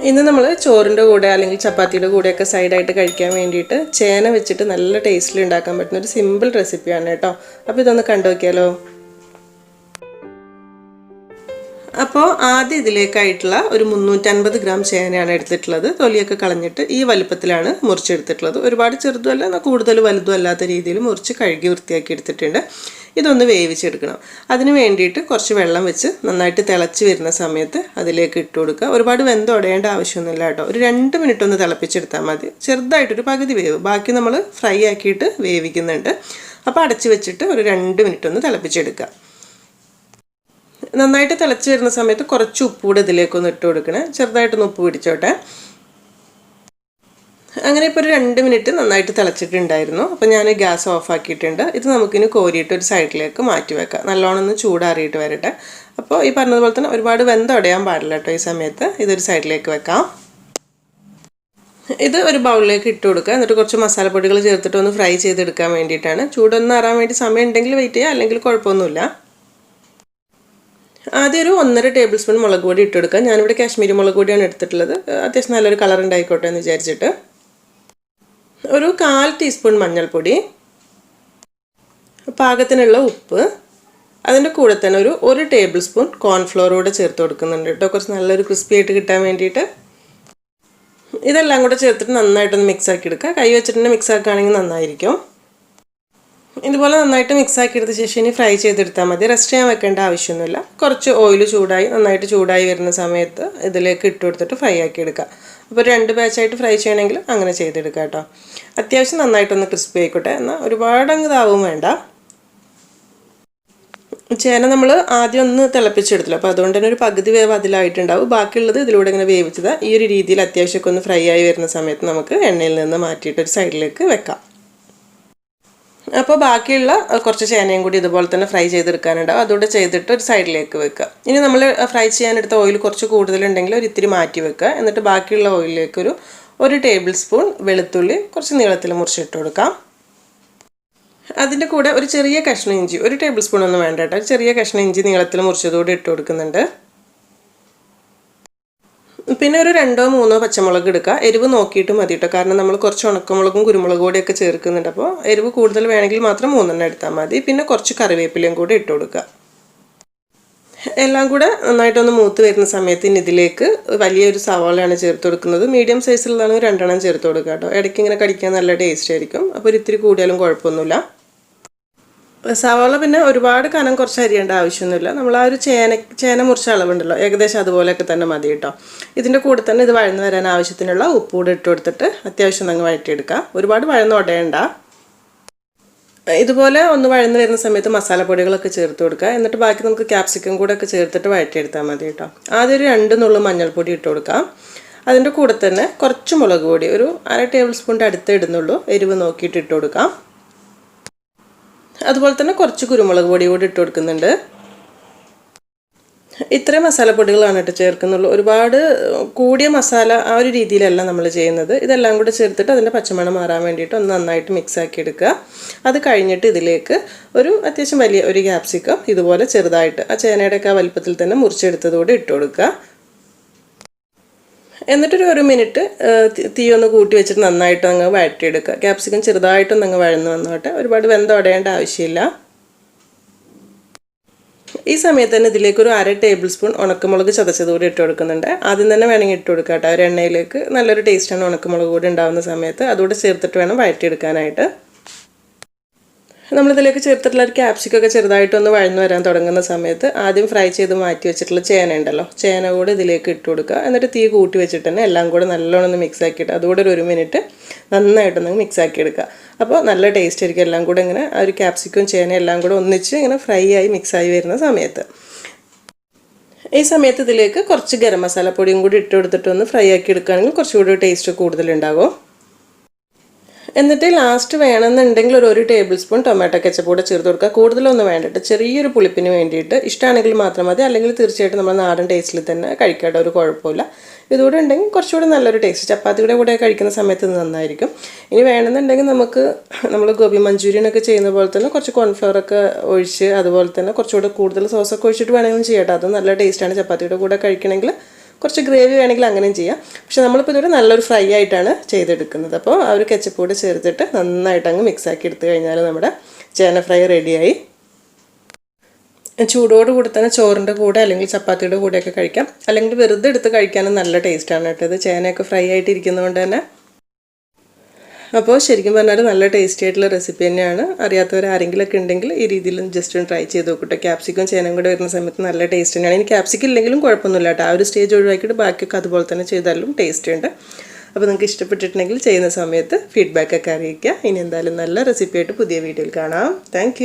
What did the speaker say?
ഇന്ന് നമ്മൾ ചോറിൻ്റെ കൂടെ അല്ലെങ്കിൽ ചപ്പാത്തിയുടെ കൂടെയൊക്കെ സൈഡായിട്ട് കഴിക്കാൻ വേണ്ടിയിട്ട് ചേന വെച്ചിട്ട് നല്ല ടേസ്റ്റിൽ ഉണ്ടാക്കാൻ പറ്റുന്ന ഒരു സിമ്പിൾ റെസിപ്പിയാണ് കേട്ടോ. അപ്പോൾ ഇതൊന്ന് കണ്ടു നോക്കിയാലോ. അപ്പോൾ ആദ്യം ഇതിലേക്കായിട്ടുള്ള ഒരു 350 ഗ്രാം ചേനയാണ് എടുത്തിട്ടുള്ളത്. തൊലിയൊക്കെ കളഞ്ഞിട്ട് ഈ വലുപ്പത്തിലാണ് മുറിച്ചെടുത്തിട്ടുള്ളത്. ഒരുപാട് ചെറുതുമല്ല എന്നാൽ കൂടുതൽ വലുതും അല്ലാത്ത രീതിയിൽ മുറിച്ച് കഴുകി വൃത്തിയാക്കി എടുത്തിട്ടുണ്ട്. ഇതൊന്ന് വേവിച്ചെടുക്കണം. അതിന് വേണ്ടിയിട്ട് കുറച്ച് വെള്ളം വെച്ച് നന്നായിട്ട് തിളച്ച് വരുന്ന സമയത്ത് അതിലേക്ക് ഇട്ട് കൊടുക്കുക. ഒരുപാട് വെന്തുടയേണ്ട ആവശ്യമൊന്നുമില്ല കേട്ടോ. ഒരു 2 മിനിറ്റ് ഒന്ന് തിളപ്പിച്ചെടുത്താൽ മതി. ചെറുതായിട്ടൊരു പകുതി വേവ്, ബാക്കി നമ്മൾ ഫ്രൈ ആക്കിയിട്ട് വേവിക്കുന്നുണ്ട്. അപ്പോൾ അടച്ച് വെച്ചിട്ട് ഒരു 2 മിനിറ്റ് ഒന്ന് തിളപ്പിച്ചെടുക്കുക. നന്നായിട്ട് തിളച്ച് വരുന്ന സമയത്ത് കുറച്ച് ഉപ്പ് കൂടെ ഇതിലേക്കൊന്ന് ഇട്ട് കൊടുക്കണേ. ചെറുതായിട്ടൊന്ന് ഉപ്പ് പിടിച്ചോട്ടെ. അങ്ങനെ ഇപ്പോൾ ഒരു 2 മിനിറ്റ് നന്നായിട്ട് തിളച്ചിട്ടുണ്ടായിരുന്നു. അപ്പോൾ ഞാൻ ഗ്യാസ് ഓഫ് ആക്കിയിട്ടുണ്ട്. ഇത് നമുക്കിനി കോരിയിട്ട് ഒരു സൈഡിലേക്ക് മാറ്റി വെക്കാം. നല്ലോണം ഒന്ന് ചൂടാറിയിട്ട് വരട്ടെ. അപ്പോൾ ഈ പറഞ്ഞതുപോലെ തന്നെ ഒരുപാട് വെന്തുടയാൻ പാടില്ല കേട്ടോ. ഈ സമയത്ത് ഇതൊരു സൈഡിലേക്ക് വെക്കാം. ഇത് ഒരു ബൗളിലേക്ക് ഇട്ട് കൊടുക്കുക. എന്നിട്ട് കുറച്ച് മസാലപ്പൊടികൾ ചേർത്തിട്ട് ഒന്ന് ഫ്രൈ ചെയ്തെടുക്കാൻ വേണ്ടിയിട്ടാണ്. ചൂടൊന്ന് അറിയാൻ വേണ്ടി സമയം ഉണ്ടെങ്കിൽ വെയിറ്റ് ചെയ്യുക, അല്ലെങ്കിൽ കുഴപ്പമൊന്നുമില്ല. ആദ്യം ഒരു 1.5 ടേബിൾ സ്പൂൺ മുളക് പൊടി ഇട്ട് കൊടുക്കുക. ഞാനിവിടെ കാശ്മീരി മുളക് പൊടിയാണ് എടുത്തിട്ടുള്ളത്. അത്യാവശ്യം നല്ലൊരു കളർ ഉണ്ടായിക്കോട്ടെ എന്ന് വിചാരിച്ചിട്ട്. ഒരു 1/4 ടീസ്പൂൺ മഞ്ഞൾപ്പൊടി, പാകത്തിനുള്ള ഉപ്പ്, അതിൻ്റെ കൂടെ തന്നെ ഒരു 1 ടേബിൾ സ്പൂൺ കോൺഫ്ലോർ കൂടെ ചേർത്ത് കൊടുക്കുന്നുണ്ട് കേട്ടോ. കുറച്ച് നല്ലൊരു ക്രിസ്പി ആയിട്ട് കിട്ടാൻ വേണ്ടിയിട്ട്. ഇതെല്ലാം കൂടെ ചേർത്തിട്ട് നന്നായിട്ടൊന്ന് മിക്സ് ആക്കി എടുക്കുക. കൈ വെച്ചിട്ട് തന്നെ മിക്സ് ആക്കുകയാണെങ്കിൽ നന്നായിരിക്കും. ഇതുപോലെ നന്നായിട്ട് മിക്സ് ആക്കി എടുത്ത ശേഷം ഇനി ഫ്രൈ ചെയ്തെടുത്താൽ മതി. റെസ്റ്റ് ചെയ്യാൻ വെക്കേണ്ട ആവശ്യമൊന്നുമില്ല. കുറച്ച് ഓയിൽ നന്നായിട്ട് ചൂടായി വരുന്ന സമയത്ത് ഇതിലേക്ക് ഇട്ട് കൊടുത്തിട്ട് ഫ്രൈ ആക്കി എടുക്കുക. അപ്പോൾ 2 ബാച്ചായിട്ട് ഫ്രൈ ചെയ്യണമെങ്കിൽ അങ്ങനെ ചെയ്തെടുക്കുക കേട്ടോ. അത്യാവശ്യം നന്നായിട്ടൊന്ന് ക്രിസ്പി ആയിക്കോട്ടെ, എന്നാൽ ഒരുപാടങ്ങ് ഇതാവും വേണ്ട. ചേന നമ്മൾ ആദ്യം ഒന്ന് തിളപ്പിച്ചെടുത്തില്ല, അപ്പോൾ അതുകൊണ്ട് തന്നെ ഒരു പകുതി വേവ് അതിലായിട്ടുണ്ടാവും. ബാക്കിയുള്ളത് ഇതിലൂടെ ഇങ്ങനെ വേവിച്ചത് ഈ ഒരു രീതിയിൽ അത്യാവശ്യമൊക്കെ ഒന്ന് ഫ്രൈ ആയി വരുന്ന സമയത്ത് നമുക്ക് എണ്ണയിൽ നിന്ന് മാറ്റിയിട്ട് ഒരു സൈഡിലേക്ക് വെക്കാം. അപ്പോൾ ബാക്കിയുള്ള കുറച്ച് ചേനയും കൂടി ഇതുപോലെ തന്നെ ഫ്രൈ ചെയ്തെടുക്കാനുണ്ടാവും. അതുകൂടെ ചെയ്തിട്ട് ഒരു സൈഡിലേക്ക് വെക്കുക. ഇനി നമ്മൾ ഫ്രൈ ചെയ്യാനെടുത്ത ഓയിൽ കുറച്ച് കൂടുതലുണ്ടെങ്കിൽ ഒരു ഇത്തിരി മാറ്റി വെക്കുക. എന്നിട്ട് ബാക്കിയുള്ള ഓയിലിലേക്ക് ഒരു ടേബിൾ സ്പൂൺ വെളുത്തുള്ളി കുറച്ച് നീളത്തിൽ മുറിച്ചിട്ട് കൊടുക്കാം. അതിൻ്റെ കൂടെ ഒരു ചെറിയ കഷ്ണം ഇഞ്ചി, 1 ടേബിൾ സ്പൂൺ ഒന്നും വേണ്ട കേട്ടോ, ചെറിയ കഷ്ണം ഇഞ്ചി നീളത്തിൽ മുറിച്ചതുകൂടി ഇട്ട് കൊടുക്കുന്നുണ്ട്. പിന്നെ ഒരു 2-3 പച്ചമുളക് എടുക്കുക. എരിവ് നോക്കിയിട്ട് മതി കേട്ടോ, കാരണം നമ്മൾ കുറച്ച് ഉണക്കമുളകും കുരുമുളക് പൊടിയൊക്കെ ചേർക്കുന്നുണ്ട്. അപ്പോൾ എരിവ് കൂടുതൽ വേണമെങ്കിൽ മാത്രം 3 എടുത്താൽ മതി. പിന്നെ കുറച്ച് കറിവേപ്പിലയും കൂടി ഇട്ട് കൊടുക്കുക. എല്ലാം കൂടെ നന്നായിട്ടൊന്ന് മൂത്ത് വരുന്ന സമയത്ത് ഇനി ഇതിലേക്ക് വലിയൊരു സവാളയാണ് ചേർത്ത് കൊടുക്കുന്നത്. മീഡിയം സൈസിലുള്ളതാണ് 2 ചേർത്ത് കൊടുക്കുക കേട്ടോ. ഇടയ്ക്ക് ഇങ്ങനെ കടിക്കാൻ നല്ല ടേസ്റ്റ് ആയിരിക്കും. അപ്പോൾ ഒരു ഇത്തിരി കൂടിയാലും കുഴപ്പമൊന്നുമില്ല. സവാള പിന്നെ ഒരുപാട് കനം കുറച്ച് അരിയേണ്ട ആവശ്യമൊന്നുമില്ല. നമ്മൾ ആ ഒരു ചേന മുറിച്ച അളവുണ്ടല്ലോ, ഏകദേശം അതുപോലെയൊക്കെ തന്നെ മതി കേട്ടോ. ഇതിൻ്റെ കൂടെ തന്നെ ഇത് വഴന്ന് വരാൻ ആവശ്യത്തിനുള്ള ഉപ്പ് കൂടെ ഇട്ട് കൊടുത്തിട്ട് അത്യാവശ്യം അങ്ങ് വഴറ്റിയെടുക്കുക. ഒരുപാട് വഴന്ന് ഉടയണ്ട. ഇതുപോലെ ഒന്ന് വഴന്ന് വരുന്ന സമയത്ത് മസാലപ്പൊടികളൊക്കെ ചേർത്ത് കൊടുക്കുക. എന്നിട്ട് ബാക്കി നമുക്ക് ക്യാപ്സിക്കം കൂടെ ഒക്കെ ചേർത്തിട്ട് വഴറ്റിയെടുത്താൽ മതി കേട്ടോ. ആദ്യം ഒരു 2 നുള്ളു മഞ്ഞൾപ്പൊടി ഇട്ട് കൊടുക്കാം. അതിൻ്റെ കൂടെ തന്നെ കുറച്ച് മുളക് പൊടി, ഒരു 1/2 ടേബിൾ സ്പൂണിൻ്റെ അടുത്ത് ഇടുന്നുള്ളൂ. എരിവ് നോക്കിയിട്ട് ഇട്ട് കൊടുക്കാം. അതുപോലെ തന്നെ കുറച്ച് കുരുമുളക് പൊടി കൂടി ഇട്ട് കൊടുക്കുന്നുണ്ട്. ഇത്രയും മസാലപ്പൊടികളാണ് കേട്ടോ ചേർക്കുന്നുള്ളൂ. ഒരുപാട് കൂടിയ മസാല ആ ഒരു രീതിയിലല്ല നമ്മൾ ചെയ്യുന്നത്. ഇതെല്ലാം കൂടെ ചേർത്തിട്ട് അതിൻ്റെ പച്ചമണം മാറാൻ വേണ്ടിയിട്ട് ഒന്ന് നന്നായിട്ട് മിക്സ് ആക്കി എടുക്കുക. അത് കഴിഞ്ഞിട്ട് ഇതിലേക്ക് അത്യാവശ്യം വലിയ ഒരു ക്യാപ്സിക്കം ഇതുപോലെ ചെറുതായിട്ട് ആ ചേനയുടെയൊക്കെ ആ വലുപ്പത്തിൽ തന്നെ മുറിച്ചെടുത്തതോടെ ഇട്ട് കൊടുക്കുക. എന്നിട്ടൊരു 1 മിനിറ്റ് തീ ഒന്ന് കൂട്ടി വെച്ചിട്ട് നന്നായിട്ട് അങ്ങ് വഴറ്റിയെടുക്കുക. ക്യാപ്സിക്കം ചെറുതായിട്ടൊന്ന് അങ്ങ് വഴന്ന് വന്നോട്ടെ. ഒരുപാട് വെന്തുടയേണ്ട ആവശ്യമില്ല. ഈ സമയത്ത് തന്നെ ഇതിലേക്ക് ഒരു 1/2 ടേബിൾ സ്പൂൺ ഉണക്കമുളക് ചതച്ചതുകൂടി ഇട്ട് കൊടുക്കുന്നുണ്ട്. ആദ്യം തന്നെ വേണമെങ്കിൽ ഇട്ട് കൊടുക്കുക കേട്ടോ. ഒരു എണ്ണയിലേക്ക് നല്ലൊരു ടേസ്റ്റാണ് ഉണക്കമുളക് കൂടി ഉണ്ടാകുന്ന സമയത്ത്. അതുകൂടെ ചേർത്തിട്ട് വേണം വഴറ്റിയെടുക്കാനായിട്ട്. നമ്മളിതിലേക്ക് ചേർത്തിട്ടുള്ള ഒരു ക്യാപ്സിക്കൊക്കെ ചെറുതായിട്ടൊന്ന് വഴന്ന് വരാൻ തുടങ്ങുന്ന സമയത്ത് ആദ്യം ഫ്രൈ ചെയ്ത് മാറ്റി വെച്ചിട്ടുള്ള ചേന ഉണ്ടല്ലോ, ചേന കൂടെ ഇതിലേക്ക് ഇട്ട് കൊടുക്കുക. എന്നിട്ട് തീ കൂട്ടി വെച്ചിട്ട് തന്നെ എല്ലാം കൂടെ നല്ലോണം ഒന്ന് മിക്സ് ആക്കിയിട്ട് അതുകൂടെ ഒരു 1 മിനിറ്റ് നന്നായിട്ടൊന്ന് മിക്സ് ആക്കി എടുക്കുക. അപ്പോൾ നല്ല ടേസ്റ്റ് ആയിരിക്കും. എല്ലാം കൂടെ ഇങ്ങനെ ആ ഒരു ക്യാപ്സിക്കും ചേന എല്ലാം കൂടെ ഒന്നിച്ച് ഇങ്ങനെ ഫ്രൈ ആയി മിക്സായി വരുന്ന സമയത്ത് ഈ സമയത്ത് ഇതിലേക്ക് കുറച്ച് ഗരം മസാലപ്പൊടിയും കൂടി ഇട്ട് കൊടുത്തിട്ടൊന്ന് ഫ്രൈ ആക്കി എടുക്കുകയാണെങ്കിൽ കുറച്ചുകൂടി ടേസ്റ്റ് കൂടുതലുണ്ടാകും. എന്നിട്ട് ലാസ്റ്റ് വേണമെന്നുണ്ടെങ്കിൽ ഒരു 1 ടേബിൾ സ്പൂൺ ടൊമാറ്റോ കെച്ചപ്പ് കൂടെ ചേർത്ത് കൊടുക്കുക. കൂടുതലൊന്നും വേണ്ടിയിട്ട് ചെറിയൊരു പുളിപ്പിന് വേണ്ടിയിട്ട്. ഇഷ്ടമാണെങ്കിൽ മാത്രം മതി, അല്ലെങ്കിൽ തീർച്ചയായിട്ടും നമ്മൾ നാടൻ ടേസ്റ്റിൽ തന്നെ കഴിക്കേണ്ട ഒരു കുഴപ്പമില്ല. ഇതുകൂടെ ഉണ്ടെങ്കിൽ കുറച്ചുകൂടി നല്ലൊരു ടേസ്റ്റ്. ചപ്പാത്തിയുടെ കൂടെ കഴിക്കുന്ന സമയത്ത് ഇത് നന്നായിരിക്കും. ഇനി വേണമെന്നുണ്ടെങ്കിൽ നമ്മൾ ഗോബി മഞ്ചൂരിയനൊക്കെ ചെയ്യുന്ന പോലെ തന്നെ കുറച്ച് കോൺഫ്ലവറൊക്കെ ഒഴിച്ച് അതുപോലെ തന്നെ കുറച്ചുകൂടെ കൂടുതൽ സോസൊക്കെ ഒഴിച്ചിട്ട് വേണമെങ്കിലും ചെയ്യട്ടെ. അത് നല്ല ടേസ്റ്റാണ്. ചപ്പാത്തിയുടെ കൂടെ കഴിക്കണമെങ്കിൽ കുറച്ച് ഗ്രേവി വേണമെങ്കിൽ അങ്ങനെയും ചെയ്യാം. പക്ഷേ നമ്മളിപ്പോൾ ഇതൊരു നല്ലൊരു ഫ്രൈ ആയിട്ടാണ് ചെയ്തെടുക്കുന്നത്. അപ്പോൾ ആ ഒരു കെച്ചപ്പ് കൂടെ ചേർത്തിട്ട് നന്നായിട്ട് അങ്ങ് മിക്സാക്കി എടുത്തു കഴിഞ്ഞാൽ നമ്മുടെ ചേന ഫ്രൈ റെഡിയായി. ചൂടോട് കൂടി തന്നെ ചോറിൻ്റെ കൂടെ അല്ലെങ്കിൽ ചപ്പാത്തിയുടെ കൂടെയൊക്കെ കഴിക്കാം. അല്ലെങ്കിൽ വെറുതെ എടുത്ത് കഴിക്കാനും നല്ല ടേസ്റ്റാണ് കേട്ടോ. ഇത് ചേനയൊക്കെ ഫ്രൈ ആയിട്ടിരിക്കുന്നതുകൊണ്ട് തന്നെ. അപ്പോൾ ശരിക്കും പറഞ്ഞാൽ നല്ല ടേസ്റ്റി ആയിട്ടുള്ള റെസിപ്പി തന്നെയാണ്. അറിയാത്തവർ ആരെങ്കിലുമൊക്കെ ഉണ്ടെങ്കിൽ ഈ രീതിയിൽ ജസ്റ്റ് ഒന്ന് ട്രൈ ചെയ്ത് നോക്കട്ടെ. ക്യാപ്സിക്കും ചേനയും കൂടെ വരുന്ന സമയത്ത് നല്ല ടേസ്റ്റ് തന്നെയാണ്. ഇനി ക്യാപ്സിക്കം ഇല്ലെങ്കിലും കുഴപ്പമൊന്നുമില്ല കേട്ടോ. ആ ഒരു സ്റ്റേജ് ഒഴിവാക്കിയിട്ട് ബാക്കിയൊക്കെ അതുപോലെ തന്നെ ചെയ്താലും ടേസ്റ്റ് ഉണ്ട്. അപ്പോൾ നിങ്ങൾക്ക് ഇഷ്ടപ്പെട്ടിട്ടുണ്ടെങ്കിൽ ചെയ്യുന്ന സമയത്ത് ഫീഡ്ബാക്കൊക്കെ അറിയിക്കുക. ഇനി എന്തായാലും നല്ല റെസിപ്പിയായിട്ട് പുതിയ വീഡിയോയിൽ കാണാം. താങ്ക്